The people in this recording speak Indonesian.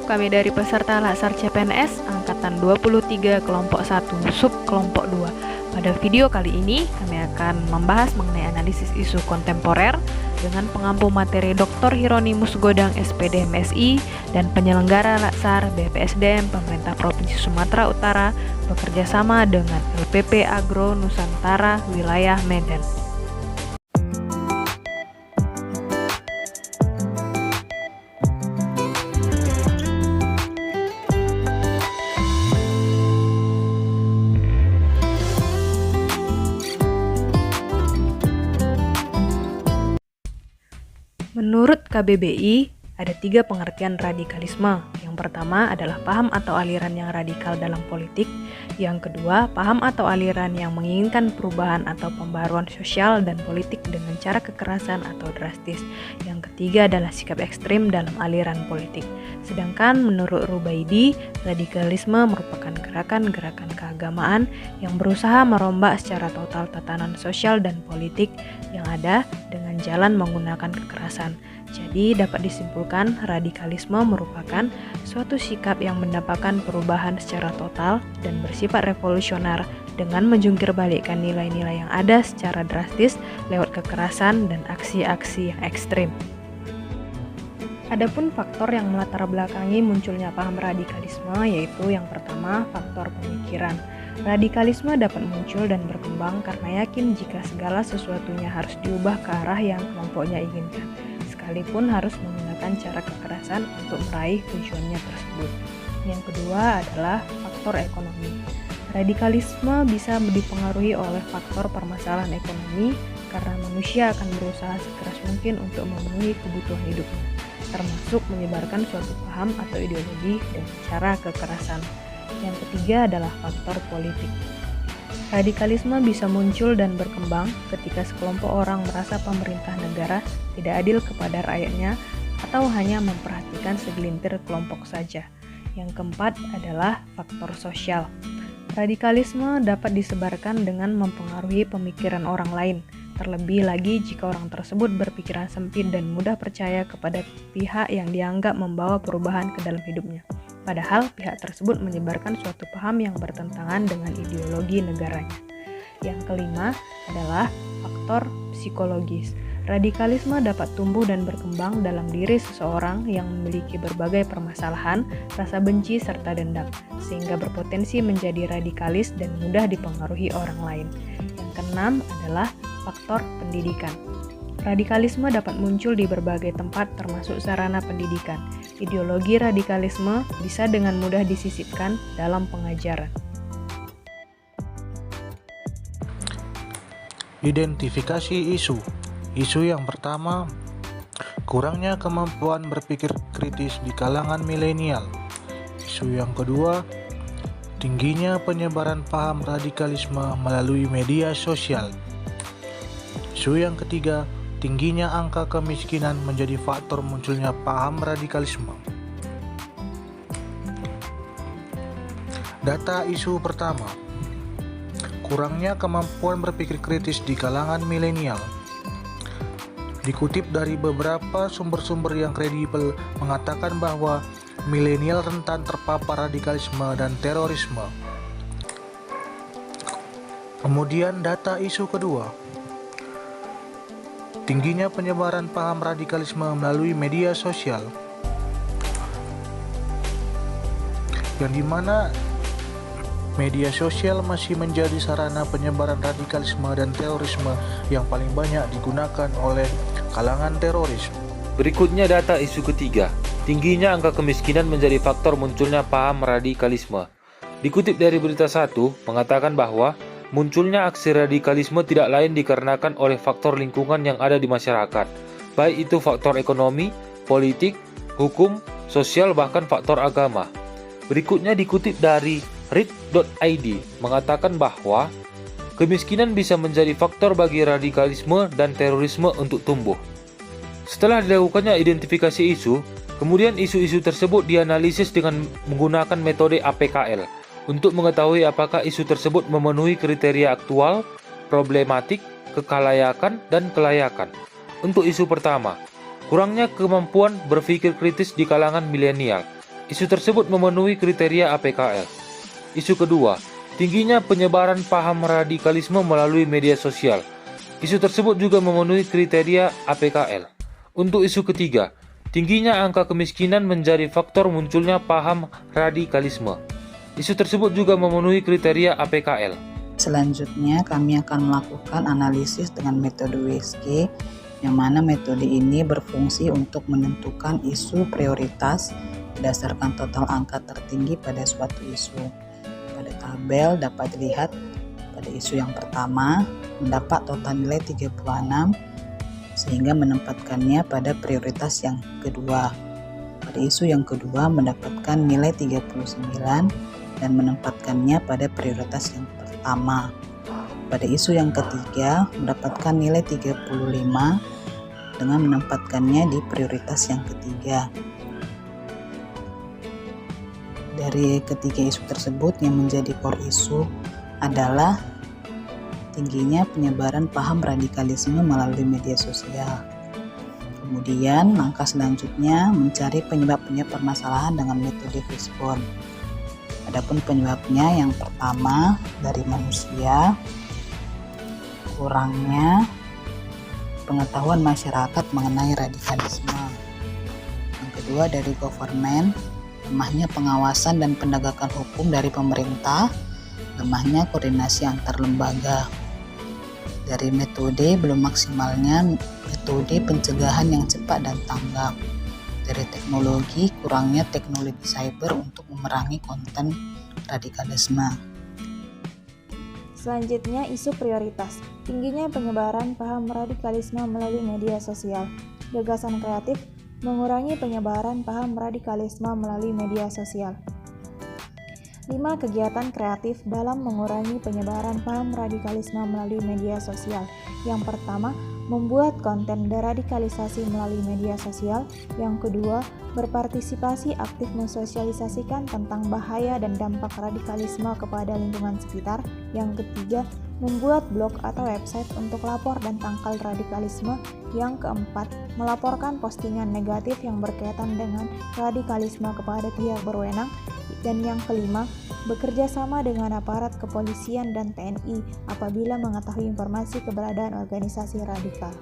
kami dari peserta Latsar CPNS Angkatan 23 Kelompok 1 Sub Kelompok 2. Pada video kali ini kami akan membahas mengenai analisis isu kontemporer dengan pengampu materi Dr. Hieronymus Godang SPD MSI dan penyelenggara Latsar BPSDM Pemerintah Provinsi Sumatera Utara bekerja sama dengan LPP Agro Nusantara Wilayah Medan. Menurut KBBI, ada 3 pengertian radikalisme. Yang pertama adalah paham atau aliran yang radikal dalam politik. Yang kedua, paham atau aliran yang menginginkan perubahan atau pembaruan sosial dan politik dengan cara kekerasan atau drastis. Yang ketiga adalah sikap ekstrim dalam aliran politik. Sedangkan menurut Rubaidi, radikalisme merupakan gerakan-gerakan keagamaan yang berusaha merombak secara total tatanan sosial dan politik yang ada dengan jalan menggunakan kekerasan. Jadi dapat disimpulkan radikalisme merupakan suatu sikap yang mendapatkan perubahan secara total dan bersifat revolusioner dengan menjungkir balikkan nilai-nilai yang ada secara drastis lewat kekerasan dan aksi-aksi yang ekstrim. Adapun faktor yang melatar belakangi munculnya paham radikalisme yaitu yang pertama faktor pemikiran. Radikalisme dapat muncul dan berkembang karena yakin jika segala sesuatunya harus diubah ke arah yang kelompoknya inginkan, sekalipun harus menggunakan cara kekerasan untuk meraih tujuannya tersebut. Yang kedua adalah faktor ekonomi. Radikalisme bisa dipengaruhi oleh faktor permasalahan ekonomi karena manusia akan berusaha sekeras mungkin untuk memenuhi kebutuhan hidupnya, termasuk menyebarkan suatu paham atau ideologi dengan cara kekerasan. Yang ketiga adalah faktor politik. Radikalisme bisa muncul dan berkembang ketika sekelompok orang merasa pemerintah negara tidak adil kepada rakyatnya atau hanya memperhatikan segelintir kelompok saja. Yang keempat adalah faktor sosial. Radikalisme dapat disebarkan dengan mempengaruhi pemikiran orang lain, terlebih lagi jika orang tersebut berpikiran sempit dan mudah percaya kepada pihak yang dianggap membawa perubahan ke dalam hidupnya. Padahal pihak tersebut menyebarkan suatu paham yang bertentangan dengan ideologi negaranya. Yang kelima adalah faktor psikologis. Radikalisme dapat tumbuh dan berkembang dalam diri seseorang yang memiliki berbagai permasalahan, rasa benci, serta dendam, sehingga berpotensi menjadi radikalis dan mudah dipengaruhi orang lain. Yang keenam adalah faktor pendidikan. Radikalisme dapat muncul di berbagai tempat termasuk sarana pendidikan. Ideologi radikalisme bisa dengan mudah disisipkan dalam pengajaran. Identifikasi isu. Isu yang pertama, kurangnya kemampuan berpikir kritis di kalangan milenial. Isu yang kedua, tingginya penyebaran paham radikalisme melalui media sosial. Isu yang ketiga, tingginya angka kemiskinan menjadi faktor munculnya paham radikalisme. Data isu pertama, kurangnya kemampuan berpikir kritis di kalangan milenial. Dikutip dari beberapa sumber-sumber yang kredibel mengatakan bahwa milenial rentan terpapar radikalisme dan terorisme. Kemudian data isu kedua, tingginya penyebaran paham radikalisme melalui media sosial, yang dimana media sosial masih menjadi sarana penyebaran radikalisme dan terorisme yang paling banyak digunakan oleh kalangan teroris. Berikutnya data isu ketiga, tingginya angka kemiskinan menjadi faktor munculnya paham radikalisme. Dikutip dari Berita 1, mengatakan bahwa munculnya aksi radikalisme tidak lain dikarenakan oleh faktor lingkungan yang ada di masyarakat, baik itu faktor ekonomi, politik, hukum, sosial, bahkan faktor agama. Berikutnya dikutip dari read.id, mengatakan bahwa kemiskinan bisa menjadi faktor bagi radikalisme dan terorisme untuk tumbuh. Setelah dilakukannya identifikasi isu, kemudian isu-isu tersebut dianalisis dengan menggunakan metode APKL untuk mengetahui apakah isu tersebut memenuhi kriteria aktual, problematik, kekalayakan, dan kelayakan. Untuk isu pertama, kurangnya kemampuan berpikir kritis di kalangan milenial. Isu tersebut memenuhi kriteria APKL. Isu kedua, tingginya penyebaran paham radikalisme melalui media sosial. Isu tersebut juga memenuhi kriteria APKL. Untuk isu ketiga, tingginya angka kemiskinan menjadi faktor munculnya paham radikalisme. Isu tersebut juga memenuhi kriteria APKL. Selanjutnya, kami akan melakukan analisis dengan metode WSG, yang mana metode ini berfungsi untuk menentukan isu prioritas berdasarkan total angka tertinggi pada suatu isu. Pada tabel dapat dilihat pada isu yang pertama mendapat total nilai 36 sehingga menempatkannya pada prioritas yang kedua. Pada isu yang kedua mendapatkan nilai 39 dan menempatkannya pada prioritas yang pertama. Pada isu yang ketiga mendapatkan nilai 35 dengan menempatkannya di prioritas yang ketiga. Dari ketiga isu tersebut yang menjadi core isu adalah tingginya penyebaran paham radikalisme melalui media sosial. Kemudian langkah selanjutnya mencari penyebab-penyebab permasalahan dengan metode Fishbone. Adapun penyebabnya yang pertama dari manusia, kurangnya pengetahuan masyarakat mengenai radikalisme. Yang kedua dari government, lemahnya pengawasan dan penegakan hukum dari pemerintah, lemahnya koordinasi antar lembaga. Dari metode, belum maksimalnya metode pencegahan yang cepat dan tanggap. Dari teknologi, kurangnya teknologi cyber untuk memerangi konten radikalisme. Selanjutnya, isu prioritas. Tingginya penyebaran paham radikalisme melalui media sosial. Gagasan kreatif mengurangi penyebaran paham radikalisme melalui media sosial. 5 kegiatan kreatif dalam mengurangi penyebaran paham radikalisme melalui media sosial. Yang pertama, membuat konten deradikalisasi melalui media sosial. Yang kedua, berpartisipasi aktif mensosialisasikan tentang bahaya dan dampak radikalisme kepada lingkungan sekitar. Yang ketiga, membuat blog atau website untuk lapor dan tangkal radikalisme. Yang keempat, melaporkan postingan negatif yang berkaitan dengan radikalisme kepada pihak berwenang. Dan yang kelima, bekerja sama dengan aparat kepolisian dan TNI apabila mengetahui informasi keberadaan organisasi radikal.